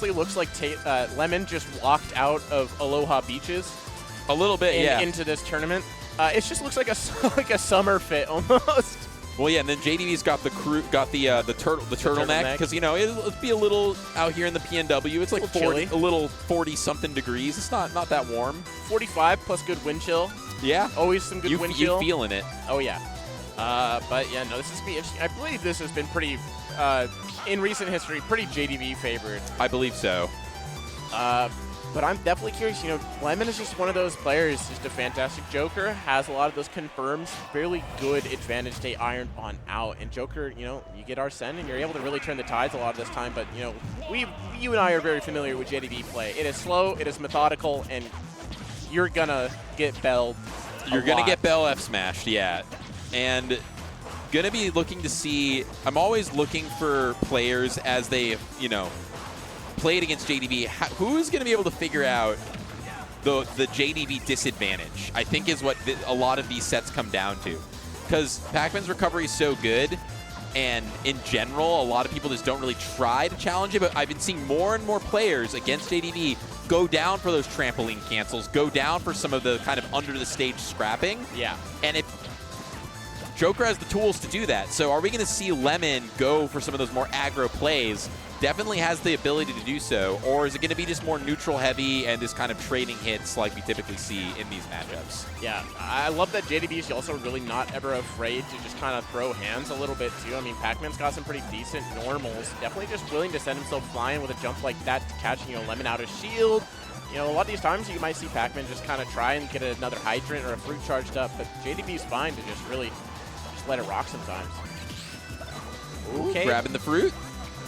looks like Lemmon just walked out of Aloha Beaches. A little bit, yeah. Into this tournament. It just looks like like a summer fit almost. Well, yeah, and then JDV's got the turtleneck because it'll be a little out here in the PNW. It's like a little 40-something degrees. It's not that warm. 45 plus good wind chill. Yeah, always some good wind chill. You feeling it? Oh yeah. But yeah, no, this is be interesting. I believe this has been pretty in recent history, pretty JDV favored. I believe so. But I'm definitely curious. Lemmon is just one of those players, just a fantastic Joker, has a lot of those confirms, fairly good advantage state ironed on out. And Joker, you get Arsene and you're able to really turn the tides a lot of this time. But, you and I are very familiar with JDV play. It is slow, it is methodical, and you're going to get belled. You're going to get bell F smashed, yeah. And going to be looking to see, I'm always looking for players as they, played against JDV, who's going to be able to figure out the JDV disadvantage, I think is what a lot of these sets come down to. Because Pac-Man's recovery is so good, and in general, a lot of people just don't really try to challenge it, but I've been seeing more and more players against JDV go down for those trampoline cancels, go down for some of the kind of under-the-stage scrapping. Yeah. And Joker has the tools to do that. So are we going to see Lemmon go for some of those more aggro plays? Definitely has the ability to do so. Or is it going to be just more neutral heavy and just kind of trading hits like we typically see in these matchups? Yeah, I love that JDV is also really not ever afraid to just kind of throw hands a little bit too. I mean, Pac-Man's got some pretty decent normals. Definitely just willing to send himself flying with a jump like that to catch, Lemmon out of shield. A lot of these times you might see Pac-Man just kind of try and get another hydrant or a fruit charged up, but JDV's fine to just really let it rock sometimes. Okay. Grabbing the fruit.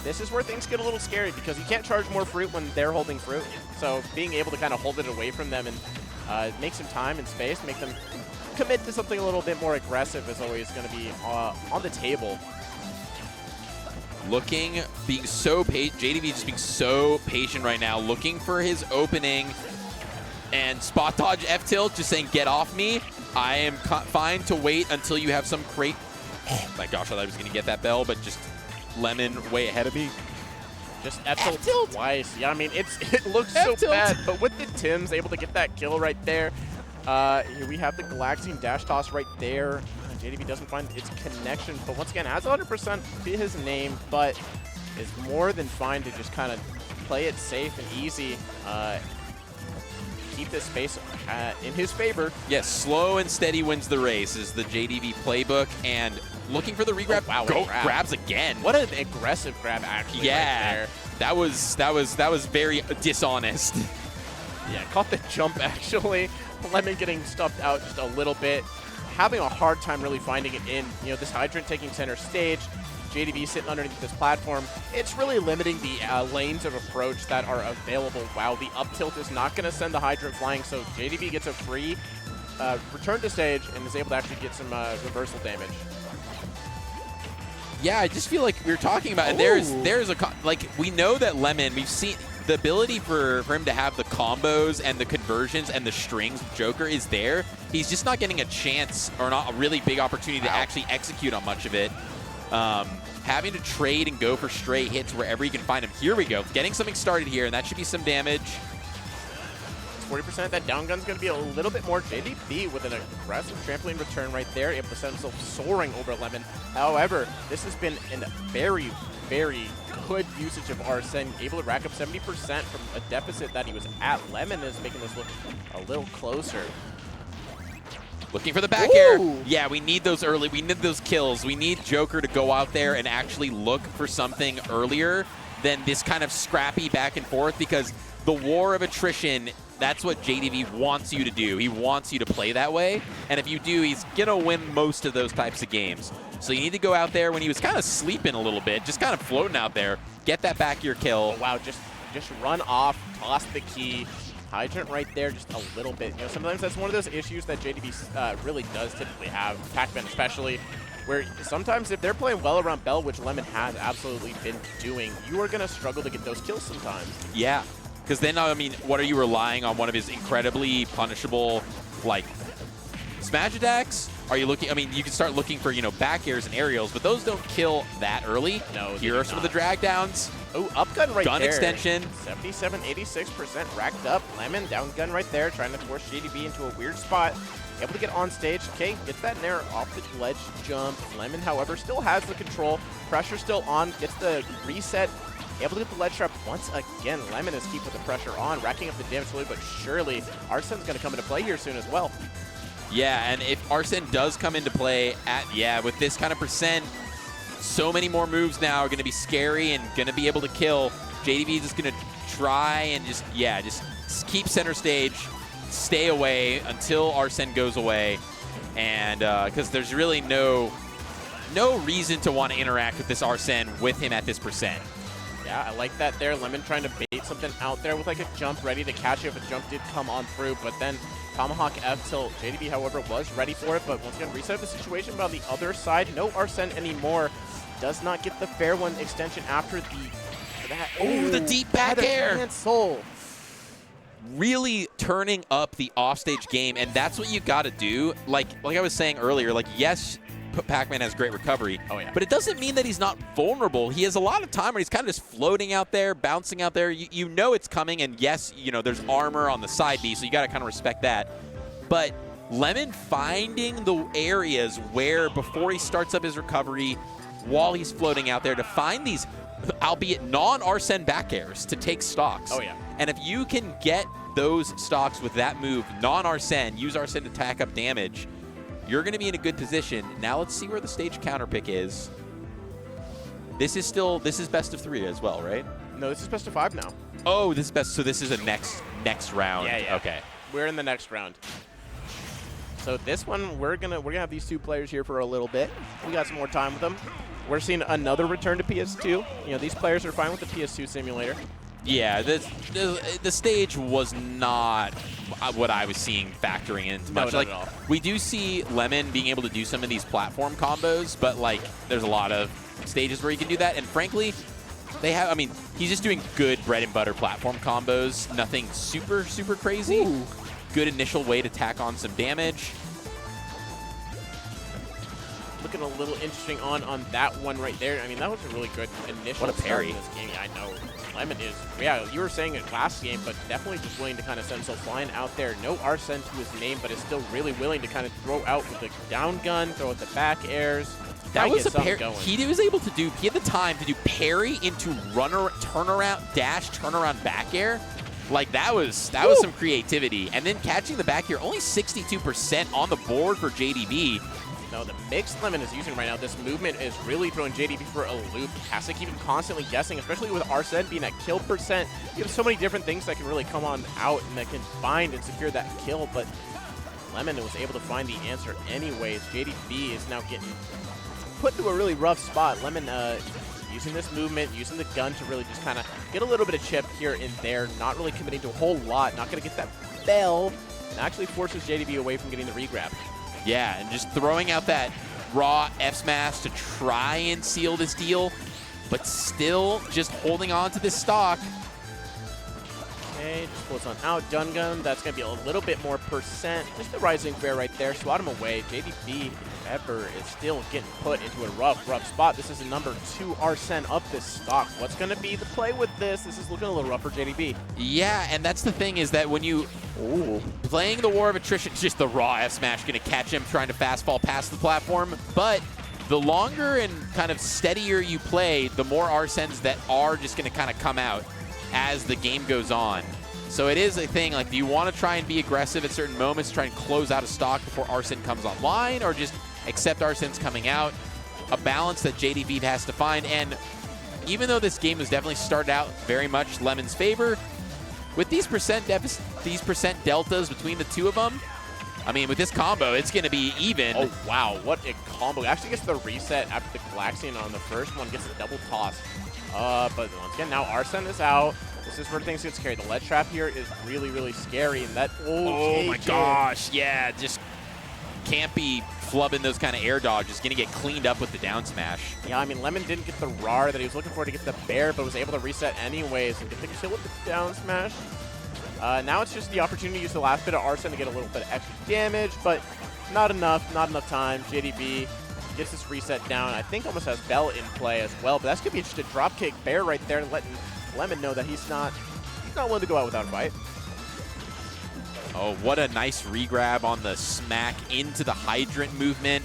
This is where things get a little scary because you can't charge more fruit when they're holding fruit. So being able to kind of hold it away from them and make some time and space, make them commit to something a little bit more aggressive is always going to be on the table. Being so patient, JDV just being so patient right now, looking for his opening. And spot dodge F-tilt, just saying, get off me. I am fine to wait until you have some crate. Oh my gosh, I thought I was going to get that bell, but just Lemmon way ahead of me. Just F-tilt twice. Yeah, I mean, it looks so bad, but with the Tim's able to get that kill right there. Here we have the Galaxian dash toss right there. JDV doesn't find its connection, but once again, has 100% to his name, but is more than fine to just kind of play it safe and easy. Keep this space in his favor. Yes, slow and steady wins the race is the JDV playbook, and looking for the regrab. Oh, wow, grabs again. What an aggressive grab, actually. Yeah, right there. That was very dishonest. Yeah, caught the jump actually. Lemmon getting stuffed out just a little bit, having a hard time really finding it in. This hydrant taking center stage. JDV sitting underneath this platform. It's really limiting the lanes of approach that are available. Wow, the up tilt is not going to send the hydrant flying, so JDV gets a free return to stage and is able to actually get some reversal damage. Yeah, I just feel like we were talking about, and there's we know that Lemmon, we've seen the ability for him to have the combos and the conversions and the strings with Joker is there. He's just not getting a chance or not a really big opportunity to actually execute on much of it. Having to trade and go for straight hits wherever you can find him. Here we go. Getting something started here, and that should be some damage. 40%. That down gun's going to be a little bit more. JDV with an aggressive trampoline return right there, able to send himself soaring over Lemmon. However, this has been a very, very good usage of Arsene, able to rack up 70% from a deficit that he was at. Lemmon is making this look a little closer. Looking for the back air. Yeah, we need those early. We need those kills. We need Joker to go out there and actually look for something earlier than this kind of scrappy back and forth, because the war of attrition, that's what JDV wants you to do. He wants you to play that way. And if you do, he's going to win most of those types of games. So you need to go out there when he was kind of sleeping a little bit, just kind of floating out there, get that back air kill. Oh, wow, just run off, toss the key. Hydrant right there just a little bit. Sometimes that's one of those issues that JDV really does typically have, Pac-Man especially, where sometimes if they're playing well around Bell, which Lemmon has absolutely been doing, you are going to struggle to get those kills sometimes. Yeah, because then, I mean, what are you relying on? One of his incredibly punishable, smash attacks? Are you looking, I mean, you can start looking for, back airs and aerials, but those don't kill that early. No, here are some of the drag downs. Oh, up gun right gun there. extension. 77, 86% racked up. Lemmon down gun right there, trying to force JDV into a weird spot. Able to get on stage. Okay, gets that nair off the ledge jump. Lemmon, however, still has the control. Pressure still on. Gets the reset. Able to get the ledge trap once again. Lemmon is keeping the pressure on, racking up the damage slowly but surely. Arsen's going to come into play here soon as well. Yeah, and if Arsene does come into play with this kind of percent, so many more moves now are going to be scary and going to be able to kill. JDV is just going to try and just keep center stage, stay away until Arsene goes away, and because there's really no reason to want to interact with this Arsene with him at this percent. Yeah, I like that there. Lemmon trying to bait something out there with like a jump ready to catch it if a jump did come on through, but then Tomahawk F till JDV, however, was ready for it, but once again, reset the situation. But on the other side, no Arsene anymore. Does not get the fair one extension after the deep back air. Cancel. Really turning up the offstage game, and that's what you got to do. Like I was saying earlier, like, yes, Pac-Man has great recovery, but it doesn't mean that he's not vulnerable. He has a lot of time where he's kind of just floating out there, bouncing out there. You know it's coming, and yes, you know there's armor on the side B, so you got to kind of respect that. But Lemmon finding the areas where before he starts up his recovery, while he's floating out there, to find these, albeit non-Arsene back airs to take stocks. Oh, yeah. And if you can get those stocks with that move, non-Arsene, use Arsene to tack up damage, you're going to be in a good position. Now let's see where the stage counter pick is. This is best of 3 as well, right? No, this is best of 5 now. Oh, this is best. So this is a next round. Yeah. Okay. We're in the next round. So this one, we're gonna have these two players here for a little bit. We got some more time with them. We're seeing another return to PS2. You know, these players are fine with the PS2 simulator. Yeah, the stage was not what I was seeing factoring into much. No, like, not at all. we do see Lemmon being able to do some of these platform combos, but like there's a lot of stages where you can do that. And frankly, he's just doing good bread and butter platform combos. Nothing super, super crazy. Ooh. Good initial way to tack on some damage. Looking a little interesting on that one right there. I mean, that was a really good initial What a parry. start in this game. Yeah, I know. Lemmon is, yeah, you were saying it last game, but definitely just willing to kind of send so flying out there. No Arsene to his name, but is still really willing to kind of throw out with the down gun, throw with the back airs. That was a parry. Going. He was able to do, he had the time to do parry into turnaround, dash, turnaround back air. Like, that was some creativity. And then catching the back air, only 62% on the board for JDV. No, the mix Lemmon is using right now, this movement is really throwing JDV for a loop. Has to keep him constantly guessing, especially with Arsene being at kill percent. You have so many different things that can really come on out and that can find and secure that kill, but Lemmon was able to find the answer anyways. JDV is now getting put into a really rough spot. Lemmon using this movement, using the gun to really just kind of get a little bit of chip here and there, not really committing to a whole lot, not going to get that bell, and actually forces JDV away from getting the regrab. Yeah, and just throwing out that raw F smash to try and seal this deal, but still just holding on to this stock. Okay, just pulls on out. Dun gun, that's going to be a little bit more percent. Just the rising fair right there. Swat him away. JDV, however, is still getting put into a rough spot. This is a number 2 Arsene up this stock. What's going to be the play with this? This is looking a little rough for JDV. Yeah, and that's the thing is that when you playing the war of attrition, just the raw F smash going to catch him trying to fast fall past the platform. But the longer and kind of steadier you play, the more Arsenes that are just going to kind of come out as the game goes on. So it is a thing, like, do you want to try and be aggressive at certain moments, try and close out a stock before Arsene comes online, or just accept Arsene's coming out? A balance that JDV has to find. And even though this game has definitely started out very much Lemmon's favor, with these percent deltas between the two of them, I mean, with this combo, it's going to be even. Oh, wow. What a combo. Actually gets the reset after the Galaxian on the first one. Gets a double toss. But once again, now Arsene is out. This is where things get scary. The ledge trap here is really, really scary. And that, oh my gosh. Yeah, just can't be flubbing those kind of air dodges. Just going to get cleaned up with the down smash. Yeah, I mean, Lemmon didn't get the RAR that he was looking for to get the bear, but was able to reset anyways and get the kill with the down smash. Now it's just the opportunity to use the last bit of Arsene to get a little bit of extra damage, but not enough time. JDV gets this reset down. I think almost has Bell in play as well, but that's going to be just a dropkick bear right there, letting Lemmon know that he's not willing to go out without a fight. Oh, what a nice regrab on the smack into the hydrant movement.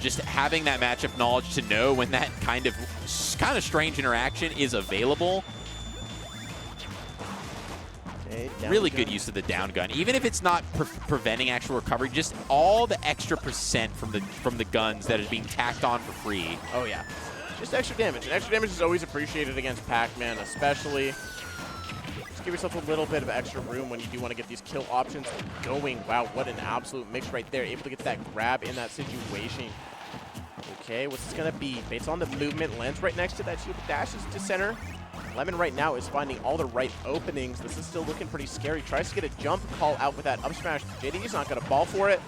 Just having that matchup knowledge to know when that kind of strange interaction is available. Okay, really good use of the down gun. Even if it's not preventing actual recovery, just all the extra percent from the guns that is being tacked on for free. Oh, yeah. Just extra damage. And extra damage is always appreciated against Pac-Man, especially. Just give yourself a little bit of extra room when you do want to get these kill options going. Wow, what an absolute mix right there. Able to get that grab in that situation. Okay, what's this going to be? Based on the movement, lands right next to that shield, dashes to center. Lemmon right now is finding all the right openings. This is still looking pretty scary. Tries to get a jump call out with that up smash. JDV's not going to fall for it.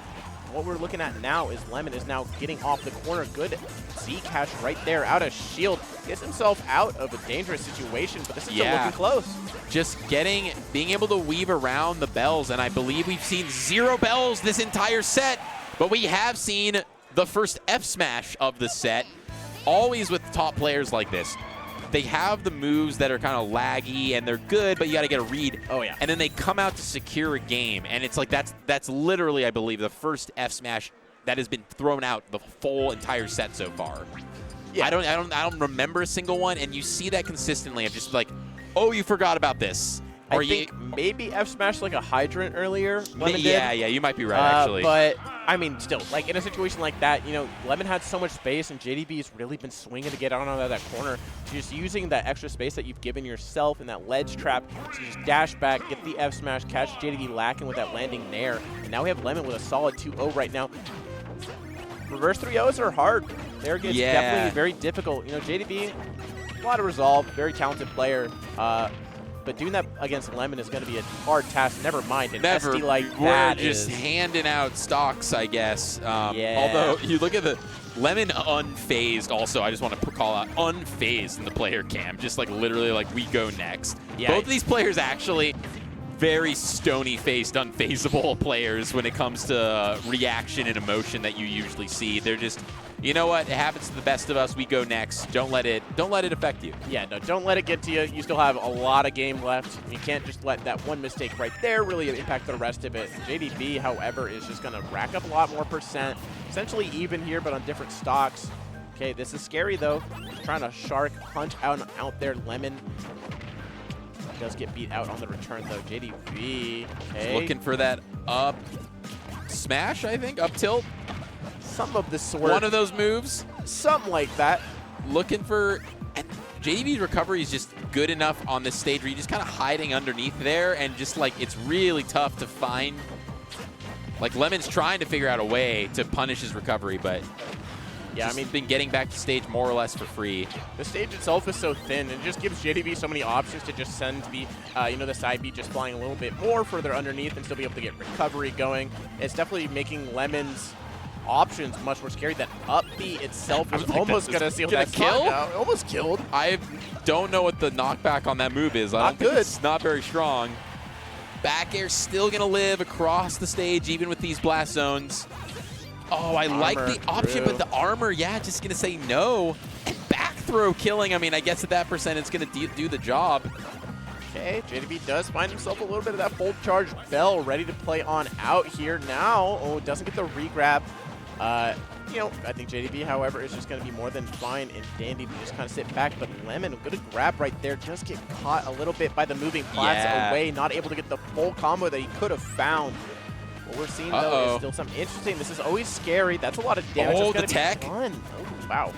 What we're looking at now is Lemmon is now getting off the corner. Good Z-cash right there, out of shield. Gets himself out of a dangerous situation, but this is still looking close. Just being able to weave around the bells, and I believe we've seen 0 bells this entire set, but we have seen the first F smash of the set. Always with top players like this, they have the moves that are kind of laggy and they're good, but you got to get a read. Oh, yeah. And then they come out to secure a game, and it's like that's literally, I believe, the first F smash that has been thrown out the full entire set so far. Yeah. I don't remember a single one, and you see that consistently of just like, oh, you forgot about this. I think maybe F smashed like a hydrant earlier. Lemmon yeah, you might be right, actually. But, I mean, still, like in a situation like that, you know, Lemmon had so much space, and JDV's really been swinging to get out of that corner. So just using that extra space that you've given yourself in that ledge trap to just dash back, get the F smash, catch JDV lacking with that landing nair. And now we have Lemmon with a solid 2-0 right now. Reverse 3-0s are hard. They're definitely very difficult. You know, JDV, a lot of resolve, very talented player. But doing that against Lemmon is going to be a hard task. Never mind an SD like that. We're just handing out stocks, I guess. Although you look at the Lemmon unfazed. Also, I just want to call out unfazed in the player cam. Just like literally like we go next. Yeah, both of these players actually very stony-faced, unfazable players when it comes to reaction and emotion that you usually see. They're just, you know what? It happens to the best of us. We go next. Don't let it affect you. Yeah, no, don't let it get to you. You still have a lot of game left. You can't just let that one mistake right there really impact the rest of it. JDV, however, is just going to rack up a lot more percent. Essentially even here, but on different stocks. Okay, this is scary, though. Just trying to shark punch out there. Lemmon does get beat out on the return, though. JDV, okay. Looking for that up smash, I think, up tilt. Some of the sort. One of those moves. Something like that. Looking for, and JDV's recovery is just good enough on this stage where you're just kind of hiding underneath there, and just like it's really tough to find. Like Lemmon's trying to figure out a way to punish his recovery, but yeah, I mean, been getting back to stage more or less for free. The stage itself is so thin, and it just gives JDV so many options to just send the, the side B just flying a little bit more further underneath and still be able to get recovery going. It's definitely making Lemmon's options much more scary. That up B itself was almost going to seal that kill. Almost killed. I don't know what the knockback on that move is. I don't think it's not very strong. Back air still going to live across the stage, even with these blast zones. Oh, I like the option, but the armor, yeah, just going to say no. And back throw killing. I mean, I guess at that percent, it's going to do the job. Okay, JDV does find himself a little bit of that full charge bell ready to play on out here now. Oh, doesn't get the re-grab. I think JDV, however, is just going to be more than fine and dandy to just kind of sit back. But Lemmon, good grab right there, just get caught a little bit by the moving plats away, not able to get the full combo that he could have found. What we're seeing, though, is still something interesting. This is always scary. That's a lot of damage. Oh, the tech. Oh, wow.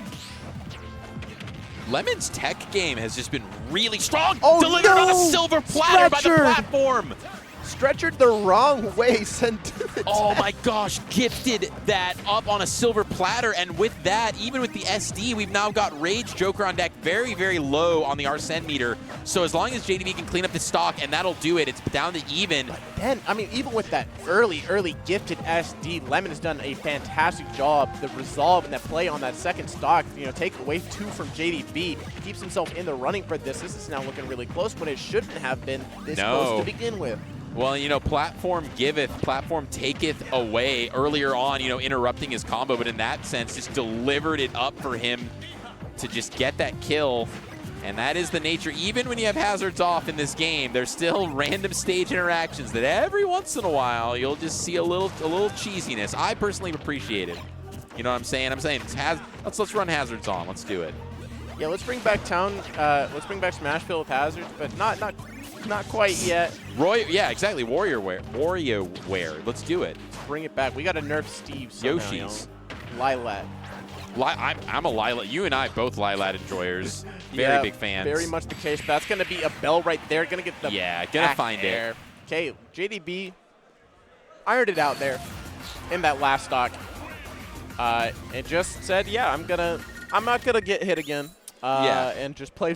Lemmon's tech game has just been really strong. Oh, delivered on a silver platter by the platform. Stretchered the wrong way, sent to the Oh my gosh, gifted that up on a silver platter, and with that, even with the SD, we've now got Rage Joker on deck very, very low on the Arsene meter. So as long as JDV can clean up the stock, and that'll do it, it's down to even. But then, I mean, even with that early gifted SD, Lemmon has done a fantastic job. The resolve and that play on that second stock, take away 2 from JDV, keeps himself in the running for this. This is now looking really close when it shouldn't have been this close to begin with. Well, you know, platform giveth, platform taketh away earlier on, you know, interrupting his combo, but in that sense, just delivered it up for him to just get that kill. And that is the nature. Even when you have hazards off in this game, there's still random stage interactions that every once in a while you'll just see a little cheesiness. I personally appreciate it. You know what I'm saying? I'm saying let's run hazards on. Let's do it. Yeah, let's bring back let's bring back Smashville with hazards, but not quite yet. Yeah, exactly. WarioWare. Let's do it. Let's bring it back. We got to nerf Steve somehow, Yoshi's. You know? Lilat. I'm a Lilat. You and I both Lilat enjoyers. Very big fans. Very much the case. That's going to be a bell right there. Going to get the gonna find air. it. Okay, JDB ironed it out there in that last stock. And just said, yeah, I'm not gonna get hit again. And just play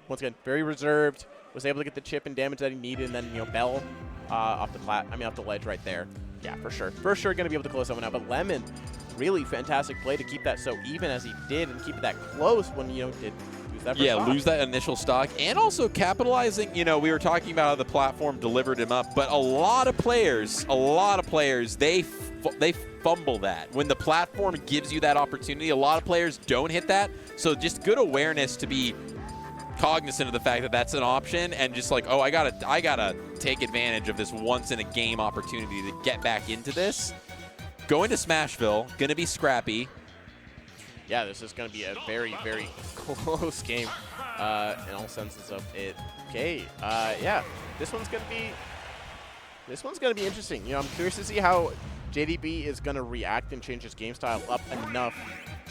once again very reserved. Was able to get the chip and damage that he needed, and then bell off the ledge right there. Yeah, for sure gonna be able to close that one out. But Lemmon, really fantastic play to keep that so even as he did and keep it that close when did lose that. Lose that initial stock, and also capitalizing. We were talking about how the platform delivered him up, but a lot of players, they fumble that when the platform gives you that opportunity. A lot of players don't hit that, so just good awareness to be cognizant of the fact that that's an option, and just like, oh, I gotta take advantage of this once in a game opportunity to get back into this. Going to Smashville, gonna be scrappy. Yeah, this is gonna be a very, very close game in all senses of it. Okay, yeah, this one's gonna be interesting. I'm curious to see how JDB is gonna react and change his game style up enough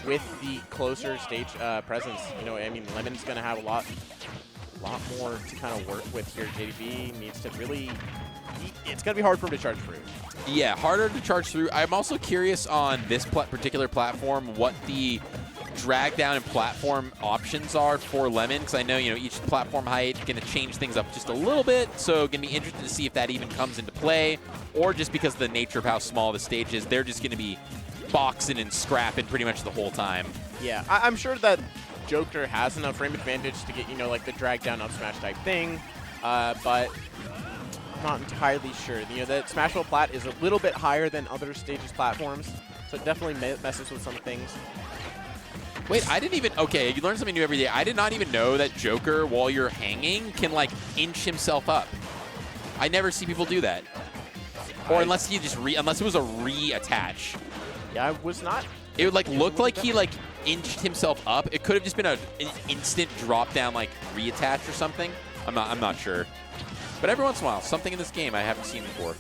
with the closer stage presence. Lemmon's gonna have a lot more to kind of work with here. JDB needs to really. It's gonna be hard for him to charge through. Yeah, harder to charge through. I'm also curious on this particular platform what the drag down and platform options are for Lemmon, because I know each platform height is going to change things up just a little bit, so going to be interested to see if that even comes into play, or just because of the nature of how small the stage is, they're just going to be boxing and scrapping pretty much the whole time. Yeah, I'm sure that Joker has enough frame advantage to get like the drag down up smash type thing, but not entirely sure. That Smashville plat is a little bit higher than other stages platforms, so it definitely messes with some things. Wait, okay, you learn something new every day. I did not even know that Joker, while you're hanging, can inch himself up. I never see people do that. Or unless he just unless it was a reattach. Yeah, I was not. It would look like he inched himself up. It could have just been an instant drop down reattach or something. I'm not sure. But every once in a while, something in this game I haven't seen before.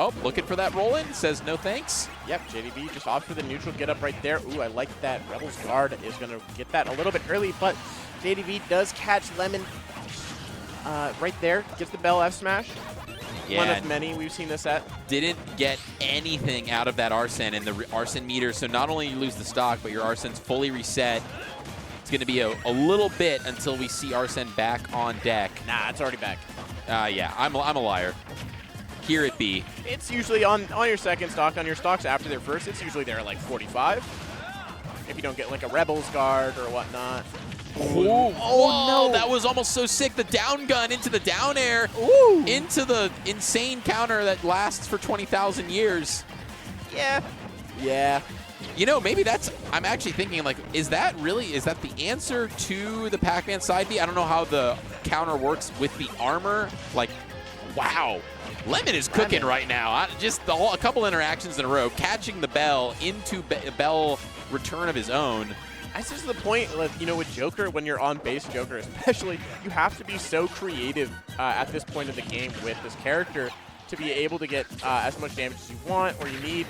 Oh, looking for that roll-in. Says no thanks. Yep, JDB just off for the neutral get up right there. Ooh, I like that. Rebel's guard is going to get that a little bit early, but JDB does catch Lemmon right there. Gets the bell F smash. Yeah, one of many we've seen this at. Didn't get anything out of that Arsene and the Arsene meter, so not only you lose the stock, but your Arsene's fully reset. It's going to be a little bit until we see Arsene back on deck. Nah, it's already back. Yeah, I'm a liar. Here it be. It's usually on your second stock. On your stocks after their first, it's usually there at 45. If you don't get a Rebel's guard or whatnot. Oh no, that was almost so sick. The down gun into the down air. Ooh. Into the insane counter that lasts for 20,000 years. Yeah. Yeah. Maybe I'm actually thinking, is that the answer to the Pac-Man side B? I don't know how the counter works with the armor. Wow. Lemmon is cooking right now. Just a couple interactions in a row, catching the bell into bell return of his own. That's just the point, with Joker, when you're on base Joker especially, you have to be so creative at this point of the game with this character to be able to get as much damage as you want or you need.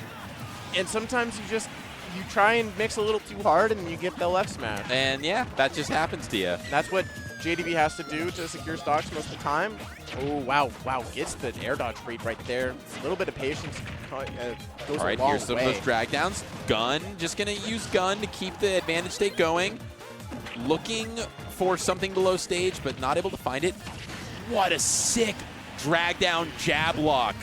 And sometimes you try and mix a little too hard and you get the left smash. And yeah, that just happens to you. That's what JDB has to do to secure stocks most of the time. Oh, wow. Gets the air dodge read right there. A little bit of patience goes all right, a long here's some way. of those drag downs. Gun, just going to use gun to keep the advantage state going. Looking for something below stage, but not able to find it. What a sick drag down jab lock.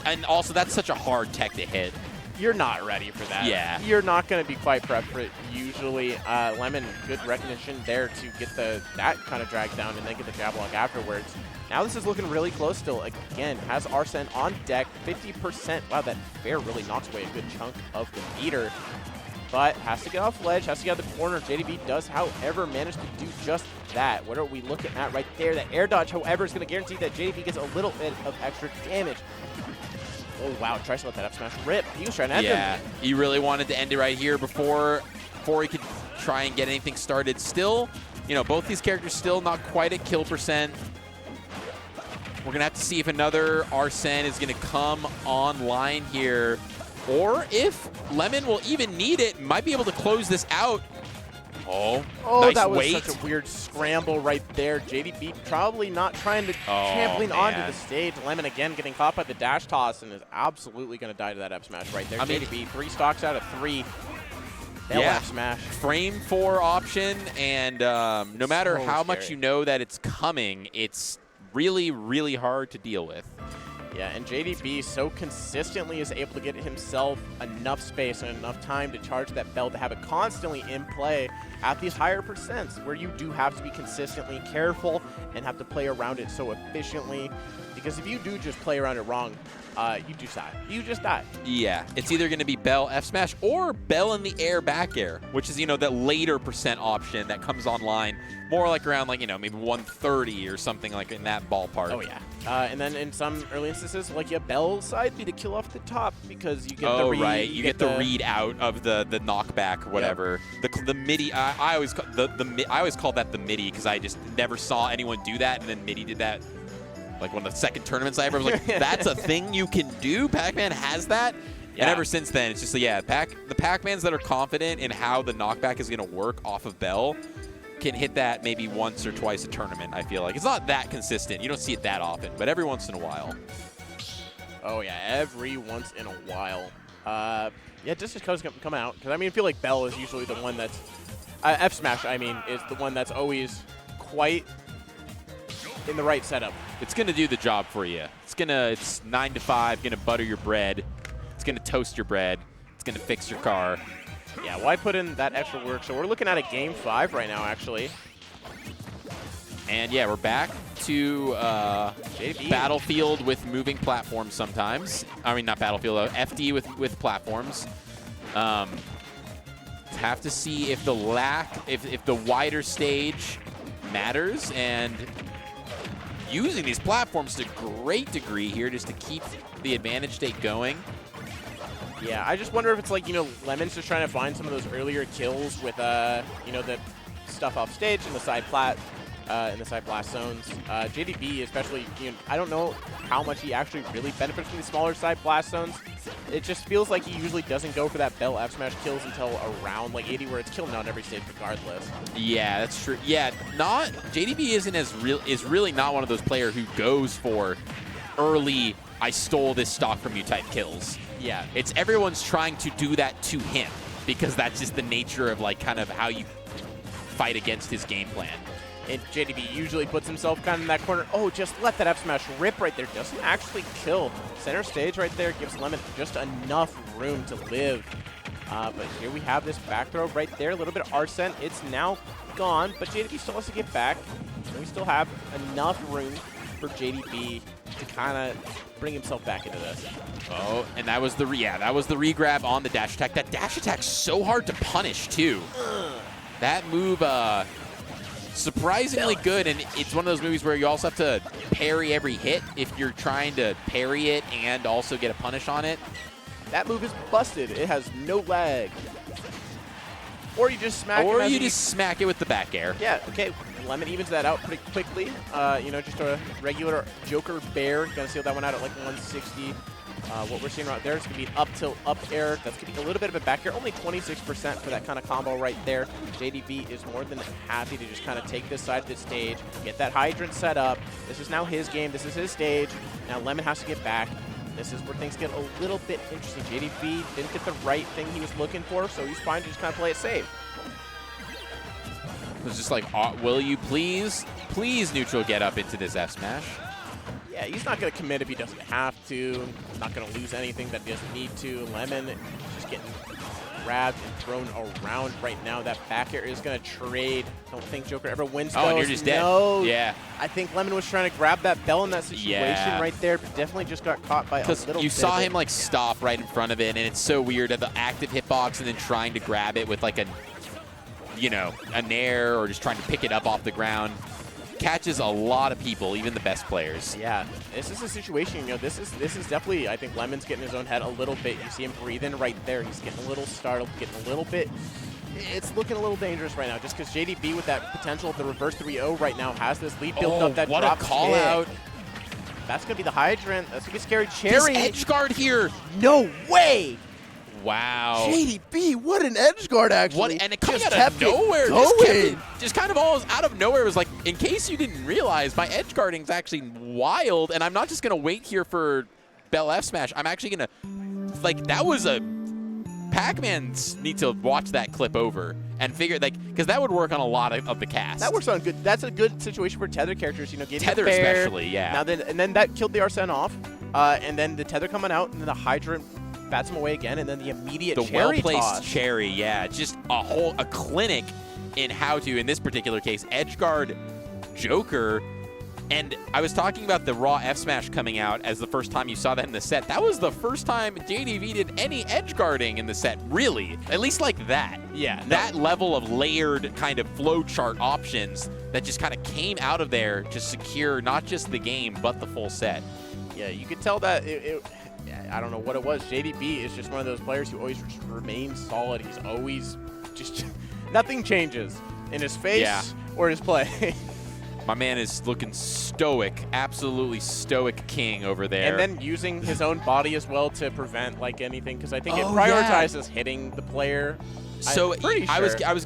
And also, that's such a hard tech to hit. you're not ready for that. Yeah. You're not going to be quite prepped for it usually. Lemmon, good recognition there to get that kind of drag down and then get the jab block afterwards. Now this is looking really close still. Again, has Arsene on deck, 50%. Wow, that fair really knocks away a good chunk of the meter. But has to get off ledge, has to get out the corner. JDV does, however, manage to do just that. What are we looking at right there? That air dodge, however, is going to guarantee that JDV gets a little bit of extra damage. Oh, wow, tries to let that up smash rip. He was trying to end him. He really wanted to end it right here before he could try and get anything started. Still, you know, both these characters still not quite at kill percent. We're going to have to see if another Arsene is going to come online here, or if Lemmon will even need it, might be able to close this out. Oh, nice that was wait. such a weird scramble right there. JDV probably not trying to trampoline onto the stage. Lemmon again getting caught by the dash toss and is absolutely going to die to that F smash right there. JDV 3 stocks out of 3. F smash. Frame 4 option, and no matter So how much scary. you know that it's coming, it's really, really hard to deal with. Yeah, and JDV so consistently is able to get himself enough space and enough time to charge that bell to have it constantly in play at these higher percents, where you do have to be consistently careful and have to play around it so efficiently. Because if you do just play around it wrong, you just die. You just die. Yeah, it's either going to be Bell F smash or Bell in the air back air, which is, you know, that later percent option that comes online more like around, like, you know, maybe 130 or something like in that ballpark. Oh, yeah. And then in some early instances, like, yeah, Bell side be the kill off the top because you get the read. Right. You get the read out of the knockback or whatever. Yep. The MIDI, I always called that the MIDI because I just never saw anyone do that, and then MIDI did that. Like one of the second tournaments I ever was like, that's a thing you can do? Pac-Man has that? Yeah. And ever since then, it's just, yeah, the Pac-Mans that are confident in how the knockback is going to work off of Bell can hit that maybe once or twice a tournament, I feel like. It's not that consistent. You don't see it that often, but every once in a while. Oh, yeah, every once in a while. Yeah, just come out. Because, I mean, I feel like Bell is usually the one that's... F-Smash, I mean, is the one that's always quite in the right setup. It's going to do the job for you. It's 9 to 5, going to butter your bread. It's going to toast your bread. It's going to fix your car. Yeah, why put in that extra work? So we're looking at a game 5 right now, actually. And yeah, we're back to JDV. Battlefield with moving platforms sometimes. I mean, not Battlefield, FD with platforms. Have to see if the wider stage matters, and using these platforms to a great degree here just to keep the advantage state going. Yeah, I just wonder if it's like, you know, Lemmon's just trying to find some of those earlier kills with, you know, the stuff off stage in the side plat, in the side blast zones. JDV especially, you know, I don't know how much he actually really benefits from the smaller side blast zones. It just feels like he usually doesn't go for that Bell F smash kills until around like 80, where it's killing on every stage regardless. Yeah, that's true. Yeah, JDV is really not one of those players who goes for early I stole this stock from you type kills. Yeah. It's everyone's trying to do that to him because that's just the nature of like kind of how you fight against his game plan. And JDV usually puts himself kind of in that corner. Oh, just let that F smash rip right there. Doesn't actually kill. Center stage right there gives Lemmon just enough room to live. But here we have this back throw right there. A little bit of Arsene. It's now gone, but JDV still has to get back. So we still have enough room for JDV to kind of bring himself back into this. Oh, and that was the re-grab on the dash attack. That dash attack's so hard to punish too. That move, surprisingly good, and it's one of those movies where you also have to parry every hit if you're trying to parry it and also get a punish on it. That move is busted. It has no lag. Or you just smack Or you just smack it with the back air. Yeah, okay. Lemmon evens that out pretty quickly. You know, just a regular Joker Bear. Gonna seal that one out at like 160. What we're seeing right there is going to be up tilt, up air. That's going to be a little bit of a back air. Only 26% for that kind of combo right there. JDV is more than happy to just kind of take this side of the stage, get that hydrant set up. This is now his game. This is his stage. Now Lemmon has to get back. This is where things get a little bit interesting. JDV didn't get the right thing he was looking for, so he's trying to just kind of play it safe. It was just like, will you please neutral get up into this F smash? Yeah, Yeah, he's not going to commit if he doesn't have to. He's not going to lose anything that he doesn't need to. Lemmon just getting grabbed and thrown around right now. That back air is going to trade. Don't think Joker ever wins those. Oh, and you're just dead. No. Yeah. I think Lemmon was trying to grab that bell in that situation right there, but definitely just got caught by a little bit. Because you saw him like stop right in front of it, and it's so weird at the active hitbox and then trying to grab it with like a, you know, a nair or just trying to pick it up off the ground. Catches a lot of people, even the best players. Yeah, this is a situation, you know, this is definitely, I think Lemmon's getting his own head a little bit. You see him breathing right there. He's getting a little startled, getting a little bit, it's looking a little dangerous right now just because JDV with that potential of the reverse 3-0 right now has this lead building up that what drop a call kick. out. That's going to be the Hydrant. That's going to be scary. Cherry. This edge guard here. No way. Wow. JDV, what an edge guard, actually. And it coming just out of nowhere. Just kind of all out of nowhere. It was like, in case you didn't realize, my edge guarding is actually wild, and I'm not just going to wait here for Bell F smash. I'm actually going to, like, that was a, Pac-Man need to watch that clip over and figure, like, because that would work on a lot of the cast. That works on good, that's a good situation for Tether characters, you know, getting Tether especially, yeah. Now then, and then that killed the Arsene off, and then the Tether coming out, and then the Hydrant bats him away again, and then the immediate cherry well-placed toss. cherry, yeah. Just a clinic in how to, in this particular case, edge guard Joker. And I was talking about the raw F smash coming out as the first time you saw that in the set. That was the first time JDV did any edge guarding in the set, really. At least like that. Yeah. No. That level of layered kind of flowchart options that just kind of came out of there to secure not just the game, but the full set. Yeah, you could tell that I don't know what it was. JDB is just one of those players who always remains solid. He's always just, nothing changes in his face or his play. My man is looking stoic, absolutely stoic king over there. And then using his own body as well to prevent like anything, because I think it prioritizes hitting the player. So I'm pretty sure. I was